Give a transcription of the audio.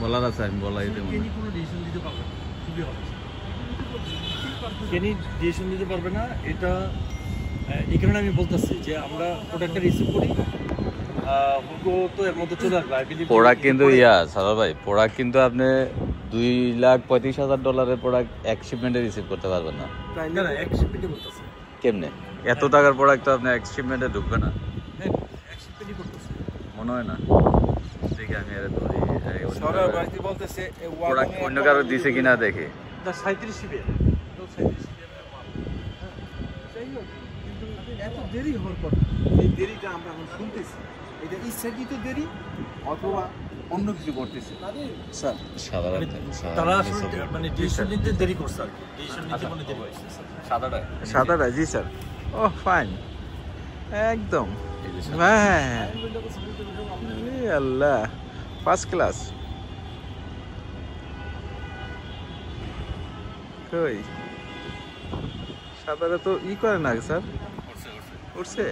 বলার আছে, আমি বলাই দেবো। কেনি ডিসিশন দিতে পারবে না, এটা এই কারণে আমি বলতেছি যে আমরা প্রোডাক্টটা রিসিভ করি, হুগো তো এর মধ্যে চলে আসবে। প্রোডাক্ট কিন্তু সারা ভাই, প্রোডাক্ট কিন্তু আপনি $2,35,000 প্রোডাক্ট এক শিপমেন্টে রিসিভ করতে পারবেন না। না না, এক শিপমেন্টে করতেছে। কেমনে এত টাকার প্রোডাক্ট তো আপনি এক শিপমেন্টে ঢুকবে না? হ্যাঁ, এক শিপমেন্টই করতেছে মনে হয় না। দেখি আমি আরে ধরি সরার বাড়িতে বলতেছে প্রোডাক্ট অন্য কারো দিছে কিনা দেখি। দা 37 সিবিএম, তো 37 সিবিএম এর মাল। হ্যাঁ, যাই হোক, কিন্তু এত দেরি হওয়ার কথা, এই দেরিটা আমরা এখন শুনতেছি, এটা ইচ্ছাকৃত দেরি অথবা অন্য কিছু করতেছে স্যার। সাধারণ তারা আসলে মানে ডিসিশন নিতে দেরি করছে আর কি, ডিসিশন নিতে মানে দেরি হয়েছে স্যার। সাদাটা জি স্যার। ও ফাইন, একদম। হ্যাঁ আল্লাহ, ফার্স্ট ক্লাস। কই সাদাটা তো ই করে না স্যার, উঠছে।